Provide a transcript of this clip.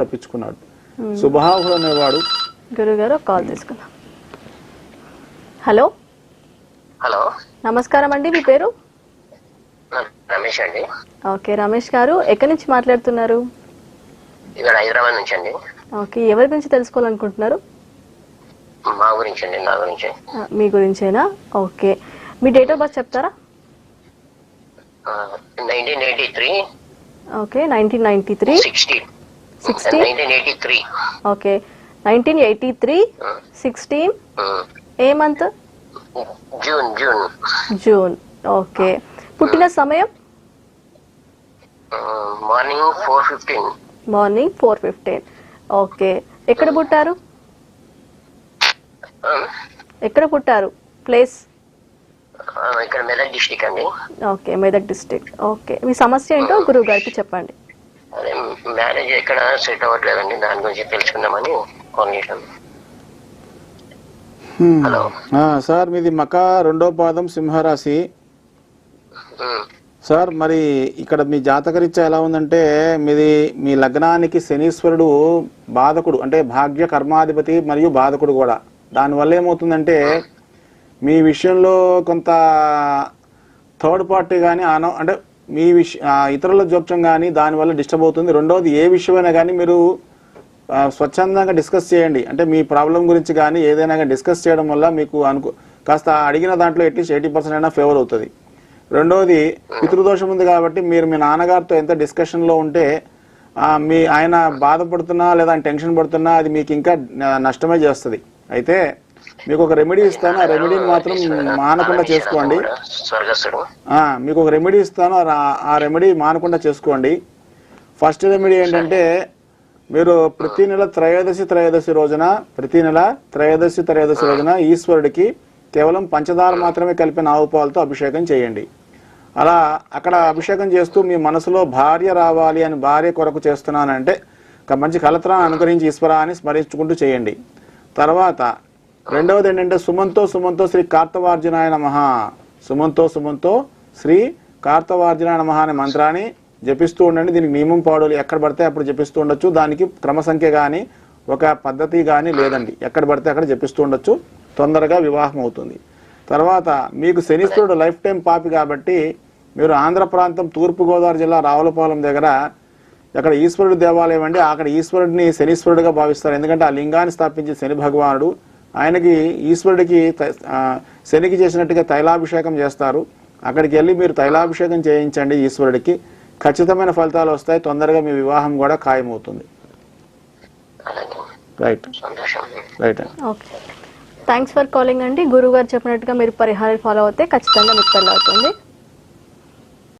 తప్పించుకున్నాడు. సుబాహుడు అనేవాడు. గురుగారు కాల్ తీసుకున్నాం. హలో హలో, నమస్కారం అండి, మీ పేరు? రమేష్ అండి. ఓకే రమేష్ గారు, ఎక్కడి నుంచి మాట్లాడుతున్నారు? ఇక్కడ హైదరాబాద్ నుంచి అండి. ఓకే, ఎవరి గురించి తెలుసుకోవాలనుకుంటున్నారు? మా గురించి అండి, నా గురించి. మీ గురించేనా? ఓకే, మీ డేట్ ఆఫ్ బర్త్ చెప్తారా? 1983. ఓకే, 1993. 16. 16. 1983. ఓకే, 1983 16 ఏ మంత్? జూన్. జూన్. ఓకే, పుట్టిన సమయం? మార్నింగ్ 4:15. మార్నింగ్ 4:15. ఓకే, ఎక్కడ పుట్టారు? ఎక్కడ పుట్టారు? ప్లేస్? ఇక్కడ మెదక్ డిస్ట్రిక్ట్ అండి. Okay, Medak district. ఓకే, మీ సమస్య ఏంటో గురువు గారికి చెప్పండి. అదే మ్యారేజ్ ఎక్కడ సెట్ అవ్వట్లేదండి, దాని గురించి తెలుసుకుందామని ఫోన్ చేశాను. హలో సార్, మీది మక 2వ పాదం సింహరాశి. సార్, మరి ఇక్కడ మీ జాతకరీత్యా ఎలా ఉందంటే, మీ లగ్నానికి శనీశ్వరుడు బాధకుడు, అంటే భాగ్య కర్మాధిపతి మరియు బాధకుడు కూడా. దానివల్ల ఏమవుతుందంటే మీ విషయంలో కొంత థర్డ్ పార్టీ కానీ అంటే మీ ఇతరుల జోక్యం కానీ దానివల్ల డిస్టర్బ్ అవుతుంది. రెండవది, ఏ విషయమైనా కానీ మీరు స్వచ్ఛందంగా డిస్కస్ చేయండి. అంటే మీ ప్రాబ్లం గురించి కానీ ఏదైనా కానీ డిస్కస్ చేయడం వల్ల మీకు కాస్త అడిగిన దాంట్లో అట్లీస్ట్ 80% అయినా ఫేవర్ అవుతుంది. రెండవది, పితృదోషం ఉంది కాబట్టి మీరు మీ నాన్నగారితో ఎంత డిస్కషన్లో ఉంటే ఆయన బాధపడుతున్నా లేదా టెన్షన్ పడుతున్నా అది మీకు ఇంకా నష్టమే చేస్తుంది. అయితే మీకు ఒక రెమెడీ ఇస్తాను, ఆ రెమెడీని మాత్రం మానకుండా చేసుకోండి. మీకు ఒక రెమెడీ ఇస్తాను, ఆ రెమెడీ మానకుండా చేసుకోండి. ఫస్ట్ రెమెడీ ఏంటంటే, మీరు ప్రతి నెల త్రయోదశి రోజున ఈశ్వరుడికి కేవలం పంచదార మాత్రమే కలిపిన ఆవు పాలతో అభిషేకం చేయండి. అలా అక్కడ అభిషేకం చేస్తూ మీ మనసులో భార్య రావాలి అని, భార్య కొరకు చేస్తున్నానంటే మంచి కలత్రాన్ని అనుకరించి ఈశ్వర అని స్మరించుకుంటూ చేయండి. తర్వాత రెండవది ఏంటంటే, సుమంతో శ్రీ కార్తవార్జునాయ నమః, సుమంతో శ్రీ కార్తవార్జునాయ నమః అనే మంత్రాన్ని జపిస్తూ ఉండండి. దీనికి నియమం పాడులు ఎక్కడ పడితే అప్పుడు జపిస్తూ ఉండొచ్చు. దానికి క్రమ సంఖ్య కానీ ఒక పద్ధతి కానీ లేదండి, ఎక్కడ పడితే అక్కడ జపిస్తూ ఉండొచ్చు. తొందరగా వివాహం అవుతుంది. తర్వాత మీకు శనీశ్వరుడు లైఫ్ టైం పాపి కాబట్టి మీరు ఆంధ్ర ప్రాంతం తూర్పుగోదావరి జిల్లా రావులపాలెం దగ్గర అక్కడ ఈశ్వరుడు దేవాలయం అండి. అక్కడ ఈశ్వరుడిని శనీశ్వరుడుగా భావిస్తారు. ఎందుకంటే ఆ లింగాన్ని స్థాపించి శని భగవానుడు, ఆయనకి ఈశ్వరుడికి శనికి చేసినట్టుగా తైలాభిషేకం చేస్తారు. అక్కడికి వెళ్ళి మీరు తైలాభిషేకం చేయించండి ఈశ్వరుడికి, ఖచ్చితమైన ఫలితాలు వస్తాయి. తొందరగా మీ వివాహం కూడా ఖాయమవుతుంది. Right. Okay, thanks for calling అండి. గురువు గారు చెప్పినట్టుగా మీరు పరిహారాలు ఫాలో అవుతే ఖచ్చితంగా మీకు పెళ్ళి అవుతుంది.